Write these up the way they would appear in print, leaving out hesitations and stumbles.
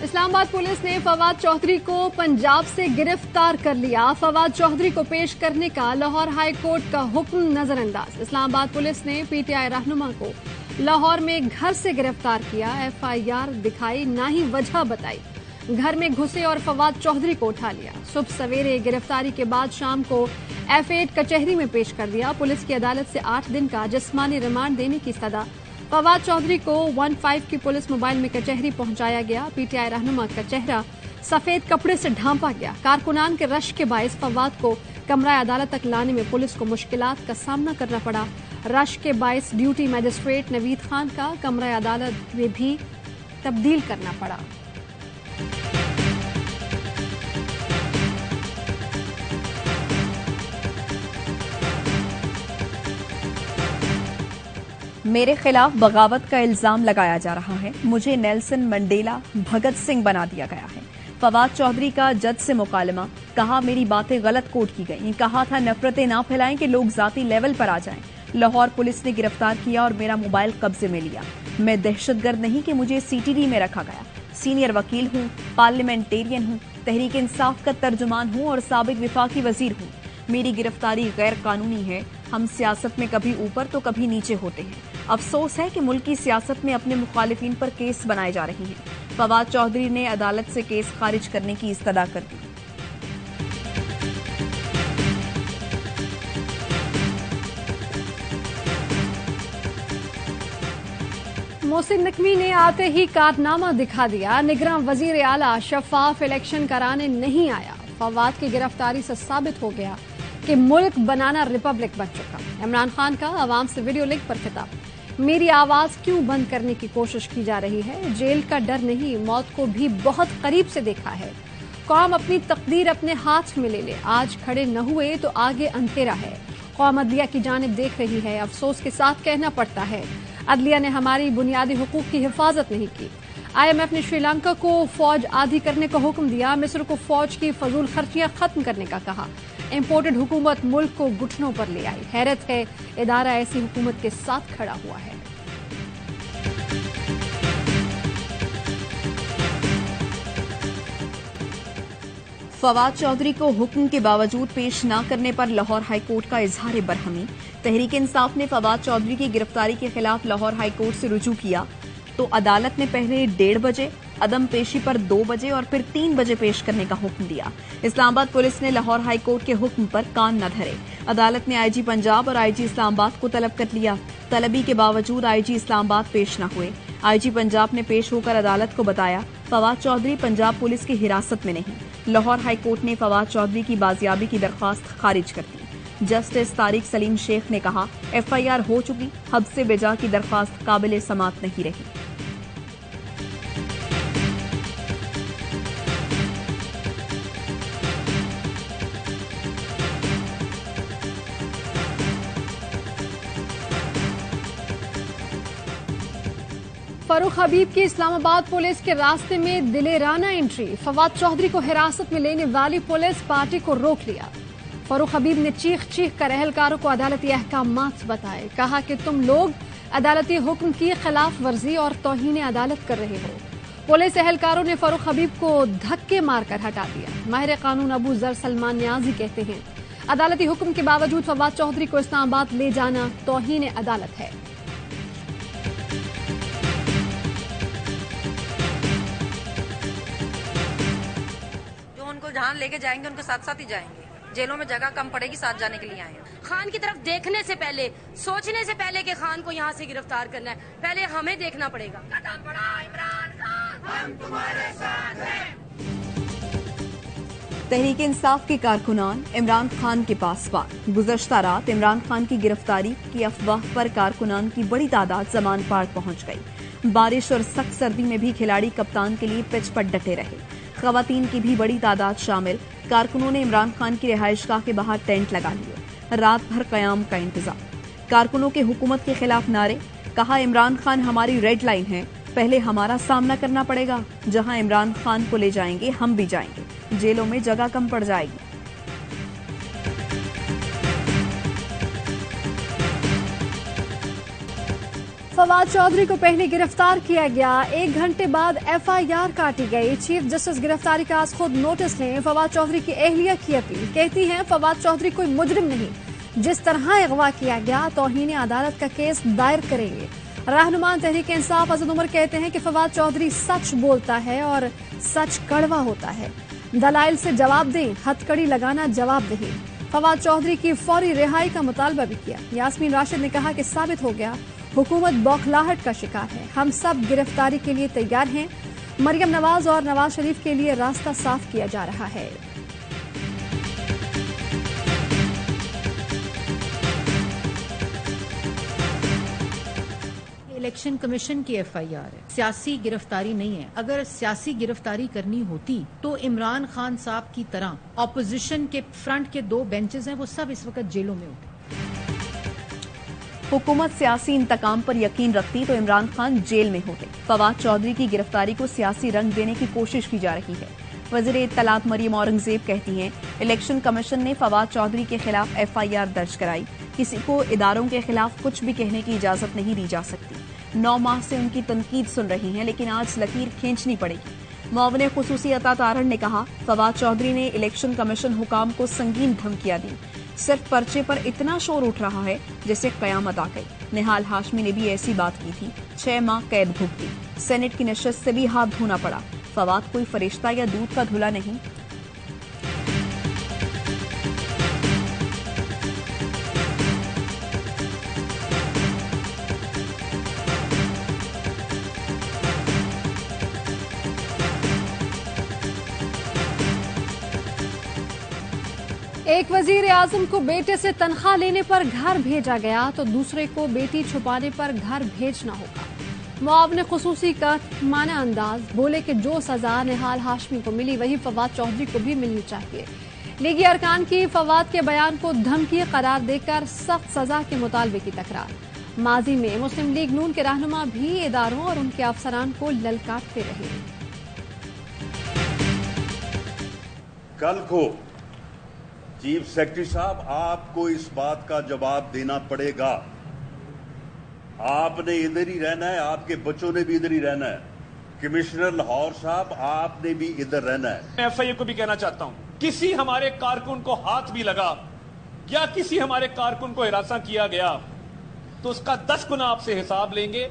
Islamabad police ने फवाद चौधरी को पंजाब से गिरफ्तार कर लिया। फवाद चौधरी को पेश करने का लाहौर हाई कोर्ट का हुक्म नजरअंदाज। इस्लामाबाद पुलिस ने पीटीआई रहनुमा को लाहौर में घर से गिरफ्तार किया। एफआईआर दिखाई, ना ही वजह बताई। घर में घुसे और फवाद चौधरी को उठा लिया। सुबह सवेरे गिरफ्तारी के बाद शाम को F8 कचहरी में पेश कर दिया। पुलिस की अदालत से 8 दिन का जिस्मानी रिमांड देने की सदा। फवाद चौधरी को 15 की पुलिस मोबाइल में कचहरी पहुंचाया गया। पीटीआई रहनुमा का चेहरा सफेद कपड़े से ढांपा गया। कारकुनान के रश के बायस फवाद को कमरा अदालत तक लाने में पुलिस को मुश्किलात का सामना करना पड़ा। रश के बायस ड्यूटी मजिस्ट्रेट नवीद खान का कमरा अदालत में भी तब्दील करना पड़ा। मेरे खिलाफ बगावत का इल्जाम लगाया जा रहा है। मुझे नेल्सन मंडेला भगत सिंह बना दिया गया है। फवाद चौधरी का जज से मुकालमा, कहा मेरी बातें गलत कोट की गई। कहा था नफरतें ना फैलाएं कि लोग जाती लेवल पर आ जाएं। लाहौर पुलिस ने गिरफ्तार किया और मेरा मोबाइल कब्जे में लिया। मैं दहशतगर्द नहीं कि मुझे सीटीडी में रखा गया। सीनियर वकील हूं, पार्लियामेंटेरियन हूं, तहरीक इंसाफ का तर्जुमान हूं और साबिक विफाकी वजीर हूं। मेरी गिरफ्तारी गैर कानूनी है। हम सियासत में कभी ऊपर तो कभी नीचे होते हैं। अफसोस है कि मुल्क की सियासत में अपने मुखालिफिन पर केस बनाए जा रहे हैं। फवाद चौधरी ने अदालत से केस खारिज करने की इस्तदा कर दी। मोहसिन नकवी ने आते ही कारनामा दिखा दिया। निगरान वजीर आला शफाफ इलेक्शन कराने नहीं आया। फवाद की गिरफ्तारी से साबित हो गया कि मुल्क बनाना रिपब्लिक बन चुका। इमरान खान का आवाम से वीडियो लिंक पर खिताब, मेरी आवाज क्यों बंद करने की कोशिश की जा रही है? जेल का डर नहीं, मौत को भी बहुत करीब से देखा है। कौम अपनी तकदीर अपने हाथ में ले ले। आज खड़े न हुए तो आगे अंधेरा है। कौम अदलिया की जानिब देख रही है। अफसोस के साथ कहना पड़ता है, अदलिया ने हमारी बुनियादी हुकूक की हिफाजत नहीं की। IMF ने श्रीलंका को फौज आधी करने का हुक्म दिया। मिस्र को फौज की फजूल खर्चियां खत्म करने का कहा। इंपोर्टेड हुकूमत मुल्क को घुटनों पर ले आई। हैरत है, इदारा ऐसी हुकूमत के साथ खड़ा हुआ है। फवाद चौधरी को हुक्म के बावजूद पेश न करने पर लाहौर हाईकोर्ट का इजहार बरहमी। तहरीक इंसाफ ने फवाद चौधरी की गिरफ्तारी के खिलाफ लाहौर हाईकोर्ट से रुजू किया तो अदालत ने पहले 1:30 बजे, अदम पेशी पर 2 बजे और फिर 3 बजे पेश करने का हुक्म दिया। इस्लामाबाद पुलिस ने लाहौर हाईकोर्ट के हुक्म पर कान न धरे। अदालत ने IG पंजाब और IG इस्लामाबाद को तलब कर लिया। तलबी के बावजूद IG इस्लामाबाद पेश न हुए। IG पंजाब ने पेश होकर अदालत को बताया, फवाद चौधरी पंजाब पुलिस की हिरासत में नहीं। लाहौर हाईकोर्ट ने फवाद चौधरी की बाजियाबी की दरख्वास्त खारिज कर दी। जस्टिस तारिक सलीम शेख ने कहा, FIR हो चुकी, हद से बेजा की दरख्वास्त काबिल समात नहीं रही। फरूख हबीब की इस्लामाबाद पुलिस के रास्ते में दिलेराना एंट्री। फवाद चौधरी को हिरासत में लेने वाली पुलिस पार्टी को रोक लिया। फरूख हबीब ने चीख चीख कर अहलकारों को अदालती अहकामात बताए। कहा कि तुम लोग अदालती हुक्म की खिलाफ वर्जी और तौहीन अदालत कर रहे हो। पुलिस एहलकारों ने फरूख हबीब को धक्के मारकर हटा दिया। माहिर कानून अबू जर सलमान न्याजी कहते हैं, अदालती हुक्म के बावजूद फवाद चौधरी को इस्लामाबाद ले जाना तौहीन अदालत है। जहां लेके जाएंगे उनके साथ साथ ही जाएंगे। जेलों में जगह कम पड़ेगी, साथ जाने के लिए आए हैं। खान की तरफ देखने से पहले, सोचने से पहले कि खान को यहाँ से गिरफ्तार करना है, पहले हमें देखना पड़ेगा। कदम बढ़ा इमरान खान, हम तुम्हारे साथ हैं। तहरीक इंसाफ के कारकुनान इमरान खान के पास पार। गुज़श्ता रात इमरान खान की गिरफ्तारी की अफवाह पर कारकुनान की बड़ी तादाद जमान पार्क पहुंच गई। बारिश और सख्त सर्दी में भी खिलाड़ी कप्तान के लिए पिच पर डटे रहे। खवातीन की भी बड़ी तादाद शामिल। कारकुनों ने इमरान खान की रिहाइशगाह के बाहर टेंट लगा लिए। रात भर कयाम का इंतजाम। कारकुनों के हुकूमत के खिलाफ नारे। कहा, इमरान खान हमारी रेड लाइन है, पहले हमारा सामना करना पड़ेगा। जहां इमरान खान को ले जाएंगे हम भी जाएंगे। जेलों में जगह कम पड़ जाएगी। फवाद चौधरी को पहले गिरफ्तार किया गया, 1 घंटे बाद एफआईआर काटी गई। चीफ जस्टिस गिरफ्तारी का आज खुद नोटिस लें। फवाद चौधरी की अहलिया की अपील, कहती हैं फवाद चौधरी कोई मुजरिम नहीं, जिस तरह अगवा किया गया तौहीन अदालत का केस दायर करेंगे। रहनुमा तहरीक इंसाफ असद उमर कहते हैं कि फवाद चौधरी सच बोलता है और सच कड़वा होता है। दलाइल से जवाब दें, हथकड़ी लगाना जवाब नहीं। फवाद चौधरी की फौरी रिहाई का मुतालबा भी किया। यास्मीन राशिद ने कहा कि साबित हो गया हुकूमत बौखलाहट का शिकार है, हम सब गिरफ्तारी के लिए तैयार हैं। मरियम नवाज और नवाज शरीफ के लिए रास्ता साफ किया जा रहा है। इलेक्शन कमीशन की एफआईआर है, सियासी गिरफ्तारी नहीं है। अगर सियासी गिरफ्तारी करनी होती तो इमरान खान साहब की तरह ऑपोजिशन के फ्रंट के 2 बेंचेस हैं, वो सब इस वक्त जेलों में होते। हुकूमत सियासी इंतकाम पर यकीन रखती तो इमरान खान जेल में होते। फवाद चौधरी की गिरफ्तारी को सियासी रंग देने की कोशिश की जा रही है। वज़ीर इत्तलात मरियम औरंगजेब कहती हैं इलेक्शन कमीशन ने फवाद चौधरी के खिलाफ एफआईआर दर्ज कराई। किसी को इदारों के खिलाफ कुछ भी कहने की इजाजत नहीं दी जा सकती। 9 माह से उनकी तनकीद सुन रही हैं, लेकिन आज लकीर खींचनी पड़ेगी। मुआविन खुसूसी अता तारड़ ने कहा फवाद चौधरी ने इलेक्शन कमीशन हुकाम को संगीन धमकियां दी। सिर्फ पर्चे पर इतना शोर उठ रहा है जैसे कयामत आ गई। निहाल हाशमी ने भी ऐसी बात की थी, 6 माह कैद भुगती। सेनेट की नशस्त से भी हाथ धोना पड़ा। फवाद कोई फरिश्ता या दूध का धुला नहीं। एक वजीर आजम को बेटे से तनख्वाह लेने पर घर भेजा गया तो दूसरे को बेटी छुपाने पर घर भेजना होगा। मुआविन खुसूसी का माना अंदाज, बोले कि जो सजा निहाल हाशमी को मिली वही फवाद चौधरी को भी मिलनी चाहिए। लीगी अरकान की फवाद के बयान को धमकी करार देकर सख्त सजा के मुतालबे की तकरार। माजी में मुस्लिम लीग नून के रहनुमा भी इदारों और उनके अफसरान को ललकारते रहे। कल को चीफ सेक्रेटरी साहब आपको इस बात का जवाब देना पड़ेगा। आपने इधर ही रहना है, आपके बच्चों ने भी इधर ही रहना है। कमिश्नर लाहौर साहब आपने भी इधर रहना है। मैं एफआईए को भी कहना चाहता हूं, किसी हमारे कारकुन को हाथ भी लगा या किसी हमारे कारकुन को हिरासा किया गया तो उसका 10 गुना आपसे हिसाब लेंगे।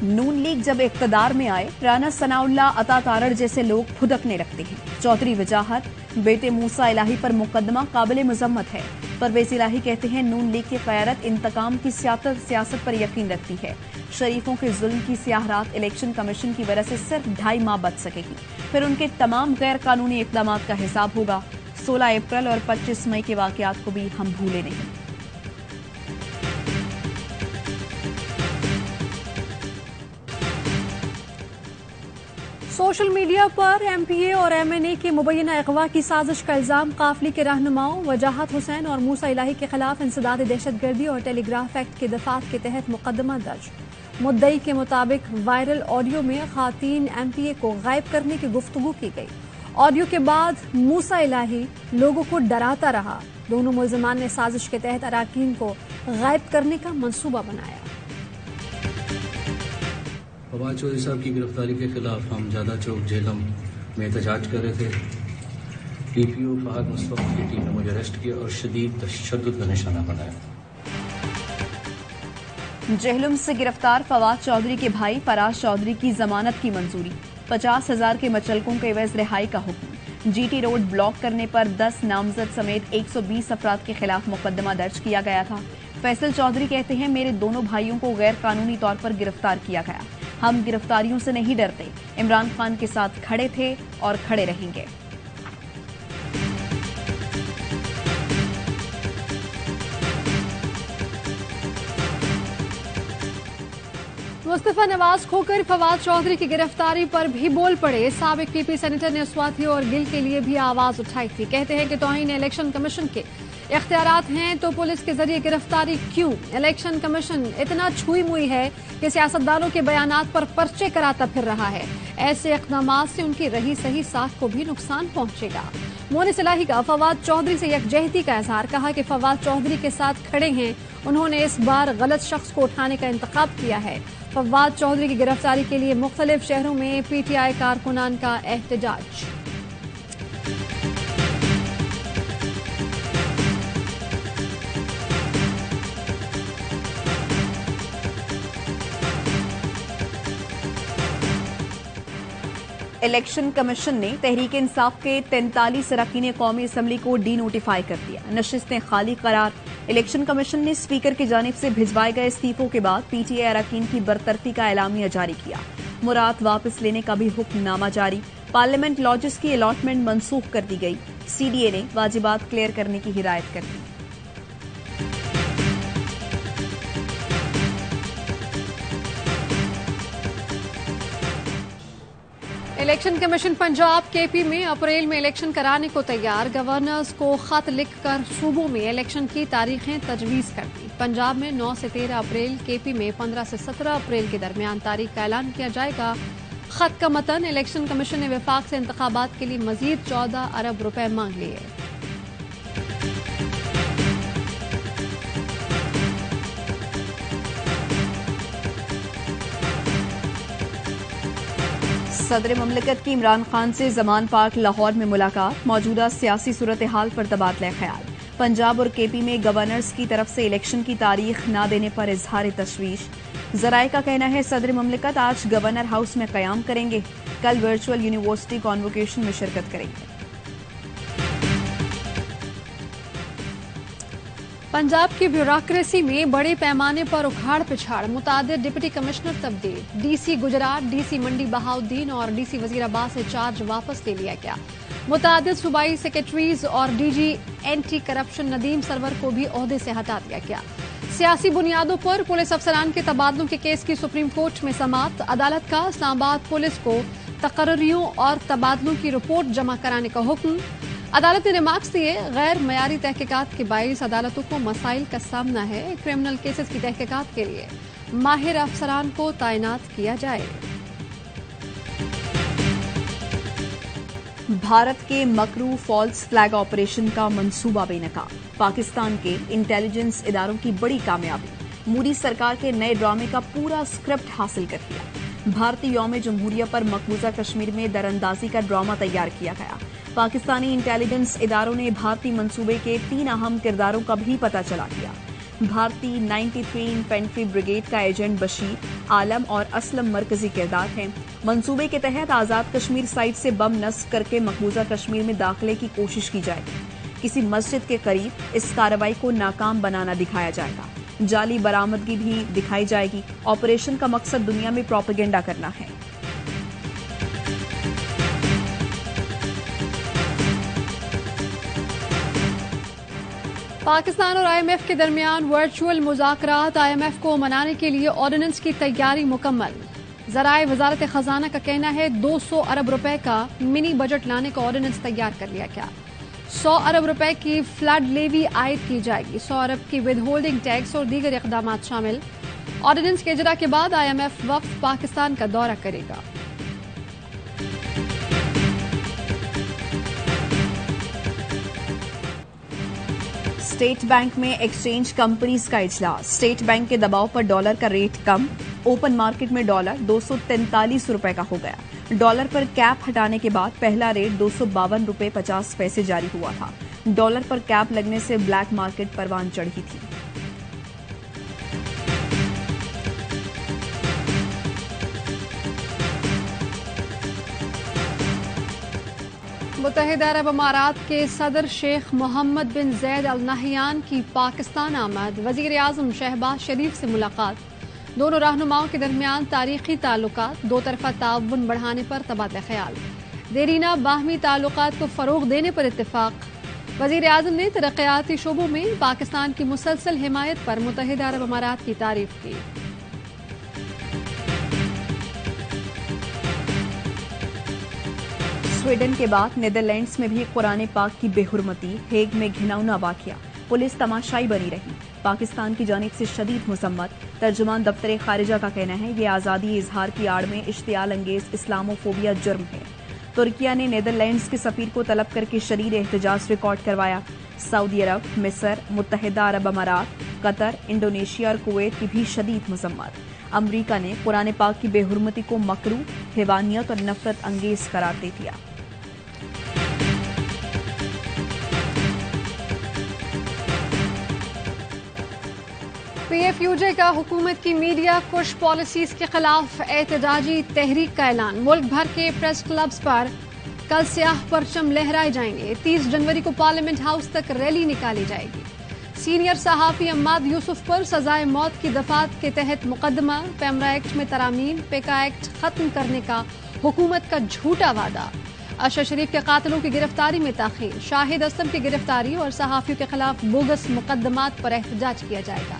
नून लीग जब इक्तदार में आए, राना सनाउल्लाह अता तारड़ जैसे लोग फुदकने लगते हैं। चौधरी वजाहत, बेटे मूसा इलाही पर मुकदमा काबिल मुजम्मत है। परवेज इलाही कहते हैं नून लीग की क़यादत इंतकाम की सियासत पर यकीन रखती है। शरीफों के जुल्म की स्याह रात इलेक्शन कमीशन की वजह से सिर्फ 2.5 माह बच सकेगी, फिर उनके तमाम गैर कानूनी इक़दाम का हिसाब होगा। 16 अप्रैल और 25 मई के वाक़यात को भी हम भूले नहीं। सोशल मीडिया पर एमपीए और एमएनए के मुबैना अगवा की साजिश का इल्जाम काफिले के रहनुमाओं वजाहत हुसैन और मूसा इलाही के खिलाफ इंसदाद दहशतगर्दी और टेलीग्राफ एक्ट के दफात के तहत मुकदमा दर्ज। मुद्दई के मुताबिक वायरल ऑडियो में खातीन एमपीए को गायब करने की गुफ्तगू की गई। ऑडियो के बाद मूसा इलाही लोगों को डराता रहा। दोनों मुल्जिमान ने साजिश के तहत अराकीन को गायब करने का मंसूबा बनाया। फवाद चौधरी साहब की गिरफ्तारी के खिलाफ हम ज़्यादा चौक झेलम में एहतजाज कर रहे थे। टीपीओ फहद मुस्तफा की टीम ने मुझे अरेस्ट किया और शदीद तशद्दुद का निशाना बनाया। जेहलम से गिरफ्तार फवाद चौधरी के भाई फराज चौधरी की जमानत की मंजूरी। 50,000 के मचलकों के एवज रिहाई का हुक्म। जीटी रोड ब्लॉक करने पर 10 नामजद समेत 120 अफराद के खिलाफ मुकदमा दर्ज किया गया था। फैसल चौधरी कहते हैं मेरे दोनों भाइयों को गैर कानूनी तौर पर गिरफ्तार किया गया। हम गिरफ्तारियों से नहीं डरते, इमरान खान के साथ खड़े थे और खड़े रहेंगे। मुस्तफा नवाज खोकर फवाद चौधरी की गिरफ्तारी पर भी बोल पड़े। साबिक पीपी सेनेटर ने स्वाति और गिल के लिए भी आवाज उठाई थी। कहते हैं कि तौहीन इलेक्शन कमीशन के इख्तियारात हैं तो पुलिस के जरिए गिरफ्तारी क्यों? इलेक्शन कमीशन इतना छुई मुई है कि सियासतदानों के बयानात पर पर्चे कराता फिर रहा है। ऐसे इक़दामात से उनकी रही सही साख को भी नुकसान पहुंचेगा। मोनिस इलाही का फवाद चौधरी से यकजहती का इजहार, कहा कि फवाद चौधरी के साथ खड़े हैं उन्होंने इस बार गलत शख्स को उठाने का इंतखाब किया है। फवाद चौधरी की गिरफ्तारी के लिए मुख्तलिफ शहरों में PTI कारकुनान का एहतजाज। इलेक्शन कमीशन ने तहरीक इंसाफ के 43 अरकान कौमी असम्बली को डी नोटिफाई कर दिया। नशिस्तें खाली करार। इलेक्शन कमीशन ने स्पीकर की जानिब से भिजवाए गए इस्तीफों के बाद PTI अरकान की बरतरफी का एलामिया जारी किया। मुराद वापस लेने का भी हुक्मनामा जारी। पार्लियामेंट लॉजेस की अलॉटमेंट मनसूख कर दी गई। CDA ने वाजिबात क्लियर करने की हिदायत कर दी। इलेक्शन कमीशन पंजाब KP में अप्रैल में इलेक्शन कराने को तैयार। गवर्नर्स को खत लिखकर सूबों में इलेक्शन की तारीखें तजवीज कर दी। पंजाब में 9 से 13 अप्रैल, KP में 15 से 17 अप्रैल के दरमियान तारीख का ऐलान किया जाएगा। खत का मतन, इलेक्शन कमीशन ने विफाक से इंतखाबात के लिए मजीद 14 अरब रुपए मांग लिए। सदर ममलिकत की इमरान खान से जमान पार्क लाहौर में मुलाकात। मौजूदा सियासी सूरत हाल पर तबादला ख्याल। पंजाब और KP में गवर्नर्स की तरफ से इलेक्शन की तारीख न देने पर इजहार तशवीश। जराए का कहना है सदर ममलिकत आज गवर्नर हाउस में कयाम करेंगे। कल वर्चुअल यूनिवर्सिटी कॉन्वोकेशन में शिरकत करेंगे। पंजाब की ब्यूरोक्रेसी में बड़े पैमाने पर उखाड़ पिछाड़। मुतादिद डिप्टी कमिश्नर तब्दील। DC गुजरात, DC मंडी बहाउद्दीन और DC वजीराबाद से चार्ज वापस ले लिया गया। मुतादिद सूबाई सेक्रेटरीज और DG anti corruption Nadeem Sarwar को भी ओहदे से हटा दिया गया। सियासी बुनियादों पर पुलिस अफसरान के तबादलों के केस की सुप्रीम कोर्ट में समाअत। अदालत का इस्लामाबाद पुलिस को तकर्रियों और तबादलों की रिपोर्ट जमा कराने का हुक्म। अदालत ने रिमार्क्स दिए, गैर मयारी तहकीकात के बाइस अदालतों को मसाइल का सामना है। क्रिमिनल केसेस की तहकीकात के लिए माहिर अफसरान को तैनात किया जाए। भारत के मकरू फॉल्स फ्लैग ऑपरेशन का मंसूबा बेनकाब। पाकिस्तान के इंटेलिजेंस इदारों की बड़ी कामयाबी। मोदी सरकार के नए ड्रामे का पूरा स्क्रिप्ट हासिल कर लिया। भारतीय यौम जमहूरिया पर मकबूजा कश्मीर में दरअंदाजी का ड्रामा तैयार किया गया। पाकिस्तानी इंटेलिजेंस इदारों ने भारतीय मंसूबे के 3 अहम किरदारों का भी पता चला दिया। भारतीय 93 इन्फेंट्री ब्रिगेड का एजेंट बशीर, आलम और असलम मरकजी किरदार हैं। मंसूबे के तहत आजाद कश्मीर साइट से बम नस्ब करके मकबूजा कश्मीर में दाखिले की कोशिश की जाएगी। किसी मस्जिद के करीब इस कार्रवाई को नाकाम बनाना दिखाया जाएगा। जाली बरामदगी भी दिखाई जाएगी। ऑपरेशन का मकसद दुनिया में प्रोपेगेंडा करना है। पाकिस्तान और IMF के दरमियान वर्चुअल मुज़ाकरात। IMF को मनाने के लिए ऑर्डिनेंस की तैयारी मुकम्मल। ज़राए वजारत खजाना का कहना है 200 अरब रुपए का मिनी बजट लाने का ऑर्डिनेंस तैयार कर लिया गया। 100 अरब रुपए की फ्लड लेवी आयद की जाएगी। 100 अरब की विद होल्डिंग टैक्स और दीगर इक़दाम शामिल। ऑर्डिनेंस के इजरा के बाद IMF वफ्द पाकिस्तान का दौरा करेगा। स्टेट बैंक में एक्सचेंज कंपनीज का इजलास। स्टेट बैंक के दबाव पर डॉलर का रेट कम। ओपन मार्केट में डॉलर 243 रुपए का हो गया। डॉलर पर कैप हटाने के बाद पहला रेट 252 रुपए 50 पैसे जारी हुआ था। डॉलर पर कैप लगने से ब्लैक मार्केट परवान चढ़ी थी। मुत्तहिदा अरब अमारात के सदर शेख मोहम्मद बिन जैद अल नहयान की पाकिस्तान आमद। वजीर आजम शहबाज शरीफ से मुलाकात। दोनों रहनुमाओं के दरमियान तारीखी ताल्लुकात। दो तरफा ताउन बढ़ाने पर तबादला ख्याल। देरीना बाहमी ताल्लुकात को फरोग देने पर इत्तेफाक। वजीर आजम ने तरक्याती शोबों में पाकिस्तान की मुसलसल हिमायत पर मुत्तहिदा अरब अमारात की तारीफ की। स्वीडन के बाद नीदरलैंड्स में भी कुरान पाक की बेहुरमती। हेग में घिनौना वाकया। पुलिस तमाशाई बनी रही। पाकिस्तान की जानिब से शदीद मुसम्मत। तर्जुमान दफ्तर खारिजा का कहना है ये आज़ादी इजहार की आड़ में इश्तियाल अंगेज इस्लामोफोबिया जुर्म है। तुर्किया ने नीदरलैंड्स के सफीर को तलब करके शदीद एहतजाज रिकॉर्ड करवाया। सऊदी अरब, मिस्र, मुत्तहिदा अरब अमारात, कतर, इंडोनेशिया और कुवैत की भी शदीद मजम्मत। अमरीका ने कुरान पाक की बेहुरमती को मकरूह, हैवानियत और नफरत अंगेज करार दे दिया। PFUJ का हुकूमत की मीडिया कुश पॉलिसीज के खिलाफ एहतजाजी तहरीक का ऐलान। मुल्क भर के प्रेस क्लब्स पर कल स्याह परचम लहराए जाएंगे। 30 जनवरी को पार्लियामेंट हाउस तक रैली निकाली जाएगी। सीनियर सहाफी अम्माद यूसुफ पर सजाए मौत की दफात के तहत मुकदमा। पैमरा एक्ट में तरामीम, पेका एक्ट खत्म करने का हुकूमत का झूठा वादा। अशर शरीफ के कातिलों की गिरफ्तारी में ताखीर। शाहिद असलम की गिरफ्तारी और सहाफियों के खिलाफ बोगस मुकदमात पर एहतजाज किया जाएगा।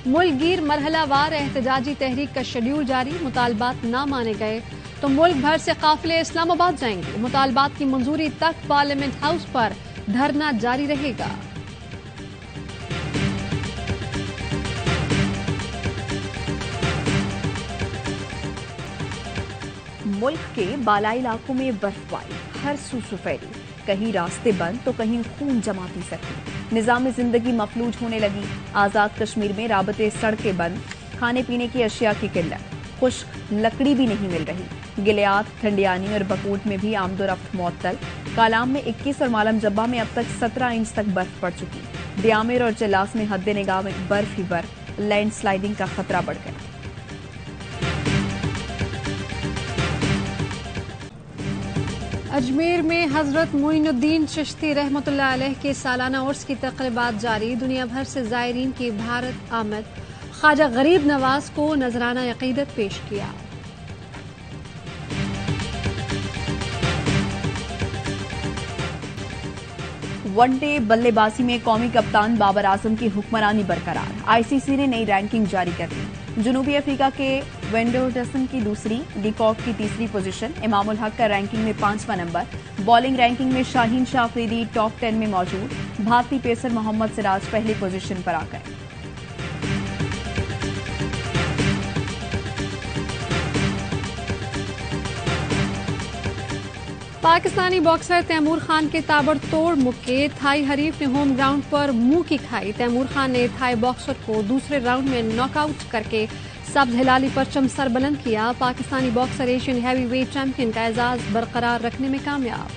मुल्कगीर मरहलावार एहतजाजी तहरीक का शेड्यूल जारी। मुतालबात न माने गए तो मुल्क भर से काफिले इस्लामाबाद जाएंगे। मुतालबात की मंजूरी तक पार्लियामेंट हाउस पर धरना जारी रहेगा। मुल्क के बालाई इलाकों में बर्फबारी, हर सूसू फैली, कहीं रास्ते बंद तो कहीं खून जमाती सकी। निजाम जिंदगी मफलूज होने लगी। आजाद कश्मीर में राबते सड़कें बंद, खाने पीने की अशिया की किल्लत, खुश्क लकड़ी भी नहीं मिल रही। गिलियात, ठंडियानी और बकूट में भी आमदोरफ्त मुअत्तल। कालाम में 21 और मालम जब्बा में अब तक 17 इंच तक बर्फ पड़ चुकी। दियामिर और जलास में हद निगाह में बर्फ ही बर्फ, लैंडस्लाइडिंग का खतरा बढ़ गया। अजमेर में हजरत मोइनुद्दीन चिश्ती रहमतुल्लाह अलैह के सालाना उर्स की तक़रीबात जारी। दुनिया भर से ज़ायरीन की भारत आमद। ख्वाजा गरीब नवाज को नजराना अक़ीदत पेश किया। वनडे बल्लेबाजी में कौमी कप्तान बाबर आजम की हुक्मरानी बरकरार। आईसीसी ने नई रैंकिंग जारी कर दी। जनूबी अफ्रीका के वेंडरडसन की दूसरी, डीकॉक की तीसरी पोजीशन, इमामुल हक का रैंकिंग में 5वां नंबर। बॉलिंग रैंकिंग में शाहीन शाह अफरीदी टॉप 10 में मौजूद। भारतीय पेसर मोहम्मद सिराज पहली पोजीशन पर आ गए। पाकिस्तानी बॉक्सर तैमूर खान के ताबड़तोड़ मुक्के। थाई हरीफ ने होम ग्राउंड पर मुंह की खाई। तैमूर खान ने थाई बॉक्सर को दूसरे राउंड में नॉकआउट करके सब्ज हिलाली परचम सरबुलंद किया। Pakistani boxer Asian heavy weight champion का एजाज बरकरार रखने में कामयाब।